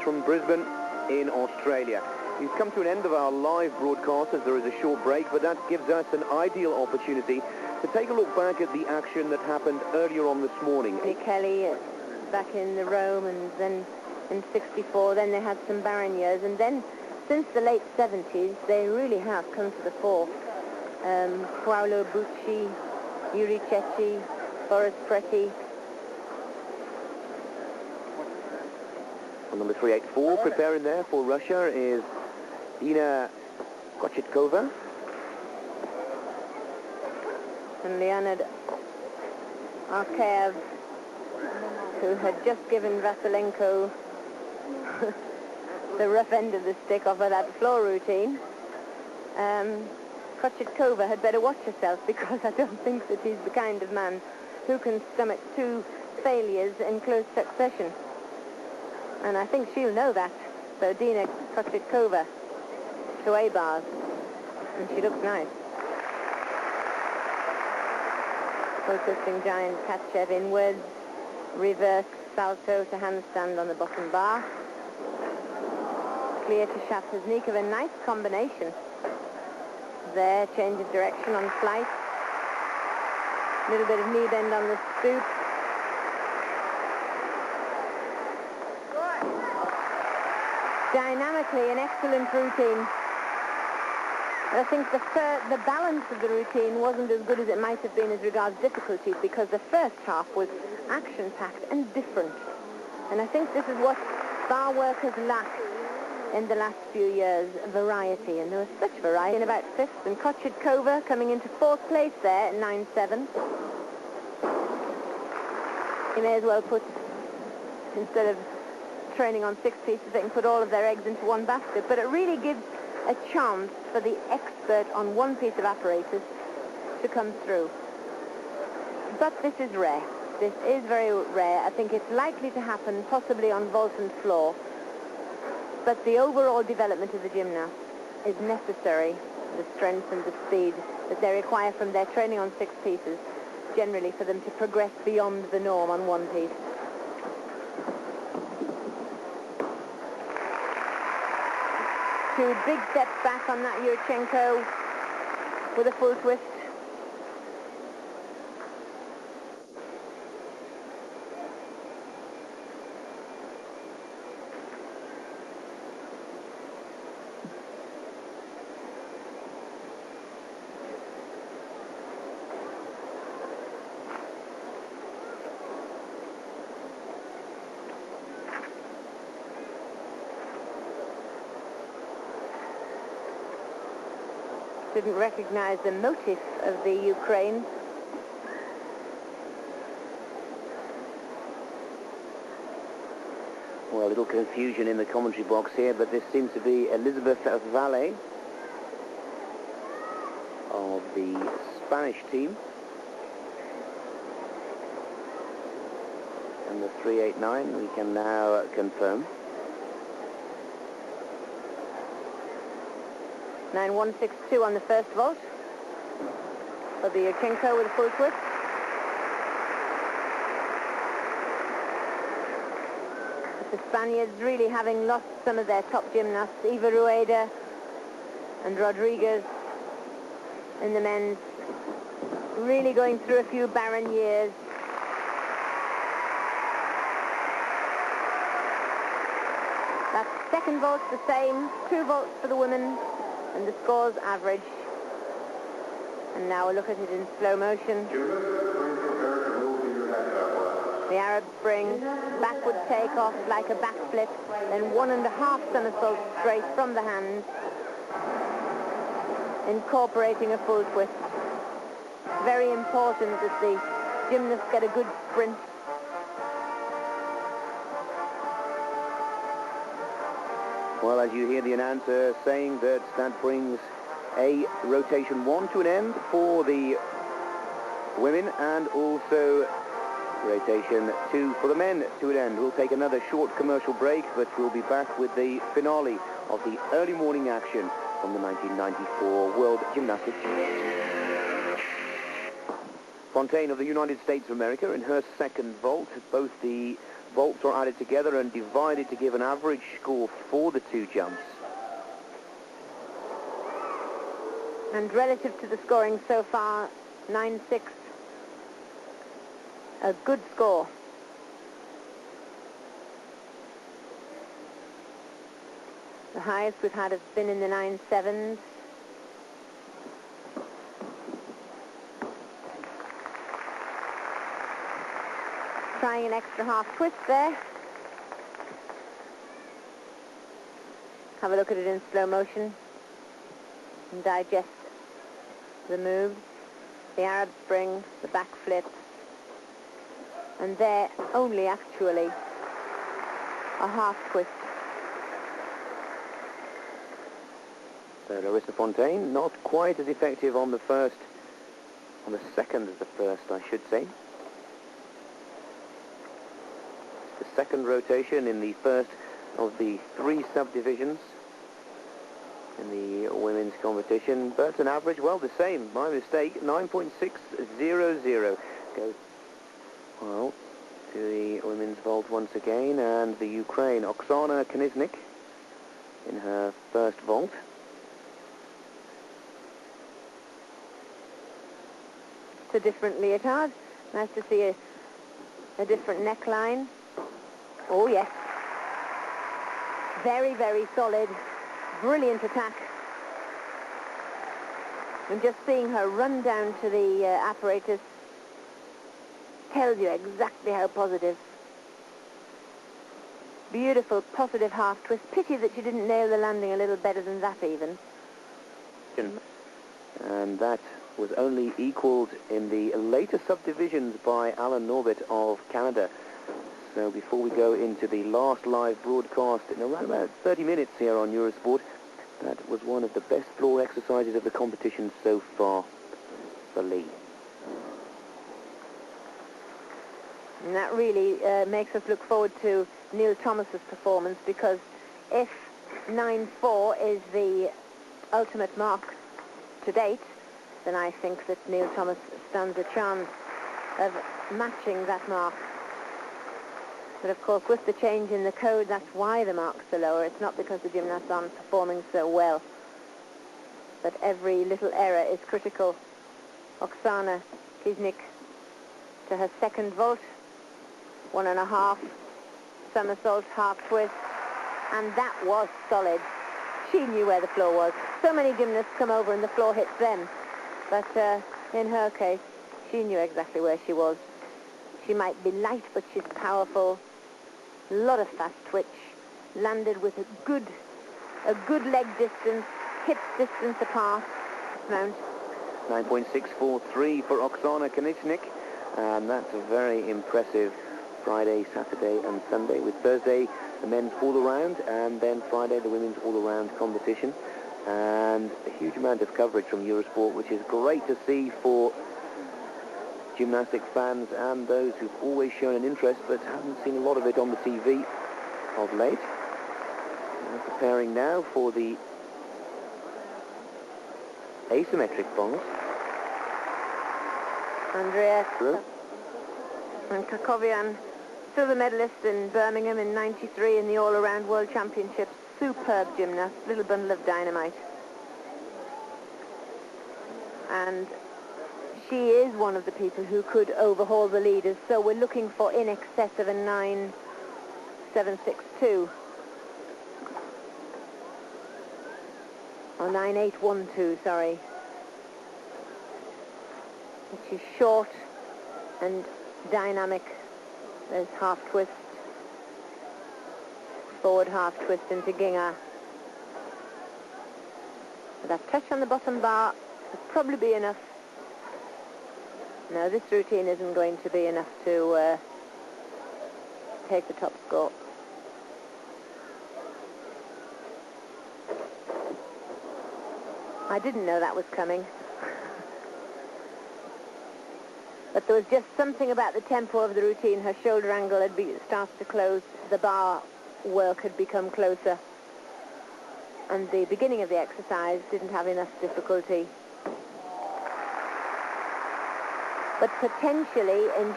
from Brisbane in Australia. We've come to an end of our live broadcast as there is a short break, but that gives us an ideal opportunity to take a look back at the action that happened earlier on this morning. Kelly back in the Rome, and then in 64, then they had some barren years, and then since the late 70s, they really have come to the fore. Paolo Bucci, Yuri Cecchi, Boris Preti. On number 384, preparing there for Russia is Dina Kochetkova. And Leonid Arkaev, who had just given Vasilenko the rough end of the stick off of that floor routine. Kochetkova had better watch herself, because I don't think that he's the kind of man who can stomach two failures in close succession. And I think she'll know that. So Dina Kochetkova to A bars. And she looks nice. Full-twisting giant Katchev inwards. Reverse salto to handstand on the bottom bar. Clear to Shapteznikova. Nice combination. There, change of direction on flight. Little bit of knee bend on the stoop. Dynamically, an excellent routine. I think the balance of the routine wasn't as good as it might have been as regards difficulties, because the first half was action-packed and different. And I think this is what bar workers lack in the last few years, variety. And there was such variety in about fifth. And Kochetkova coming into fourth place there at 9-7. You may as well put, instead of training on 6 pieces, they can put all of their eggs into one basket. But it really gives a chance for the expert on one piece of apparatus to come through. But this is rare. This is very rare. I think it's likely to happen possibly on vault and floor. But the overall development of the gymnast is necessary, the strength and the speed that they require from their training on 6 pieces, generally for them to progress beyond the norm on one piece. Two big steps back on that Yurchenko with a full twist. Didn't recognize the motif of the Ukraine. Well, a little confusion in the commentary box here, but this seems to be Elizabeth Valle of the Spanish team. And the 389 we can now confirm. 9-1-6-2 on the first vault for the Yurchenko with a full twist. But the Spaniards really having lost some of their top gymnasts, Eva Rueda and Rodriguez in the men's, really going through a few barren years. That second vault's the same, 2 vaults for the women. And the scores average. And now we'll look at it in slow motion. The Arab spring, backward takeoff like a backflip, then 1.5 somersaults straight from the hands, incorporating a full twist. Very important that the gymnasts get a good sprint. Well, as you hear the announcer saying that brings a rotation 1 to an end for the women, and also rotation 2 for the men to an end. We'll take another short commercial break, but we'll be back with the finale of the early morning action from the 1994 World Gymnastics. Fontaine of the United States of America in her second vault. Both the vaults are added together and divided to give an average score for the two jumps. And relative to the scoring so far, 9-6, a good score. The highest we've had has been in the 9-7s. Trying an extra half twist there. Have a look at it in slow motion and digest the moves. The Arab spring, the back flip, and there only actually a half twist. So Larissa Fontaine, not quite as effective on the second as the first, I should say. The second rotation in the first of the three subdivisions in the women's competition, but an average, well, the same, my mistake, 9.600. Goes, well, to the women's vault once again, and the Ukraine, Oksana Knizhnik, in her first vault. It's a different leotard. Nice to see a different neckline. Oh, yes. Very, very solid. Brilliant attack. And just seeing her run down to the apparatus tells you exactly how positive. Beautiful, positive half twist. Pity that she didn't nail the landing a little better than that even. And that was only equaled in the later subdivisions by Alan Norbert of Canada. So before we go into the last live broadcast in around about 30 minutes here on Eurosport, that was one of the best floor exercises of the competition so far for Lee. And that really makes us look forward to Neil Thomas's performance, because if 9-4 is the ultimate mark to date, then I think that Neil Thomas stands a chance of matching that mark. But of course, with the change in the code, that's why the marks are lower. It's not because the gymnasts aren't performing so well. But every little error is critical. Oksana Knizhnik to her second vault. 1.5. Somersault, half twist. And that was solid. She knew where the floor was. So many gymnasts come over and the floor hits them. But in her case, she knew exactly where she was. She might be light, but she's powerful. A lot of fast twitch. Landed with a good leg distance, hips distance apart. Mount. 9.643 for Oksana Knizhnik, and that's a very impressive Friday, Saturday and Sunday, with Thursday the men's all-around, and then Friday the women's all-around competition. And a huge amount of coverage from Eurosport, which is great to see for gymnastics fans and those who've always shown an interest but haven't seen a lot of it on the TV of late. We're preparing now for the asymmetric vault. Andrea and cacovean, silver medalist in Birmingham in '93 in the all-around World Championships. Superb gymnast, little bundle of dynamite. And she is one of the people who could overhaul the leaders, so we're looking for in excess of a 9.762. Or 9.812, sorry. Which is short and dynamic. There's half twist. Forward half twist into Ginga. That touch on the bottom bar would probably be enough. No, this routine isn't going to be enough to take the top score. I didn't know that was coming. But there was just something about the tempo of the routine. Her shoulder angle had started to close. The bar work had become closer. And the beginning of the exercise didn't have enough difficulty. But potentially in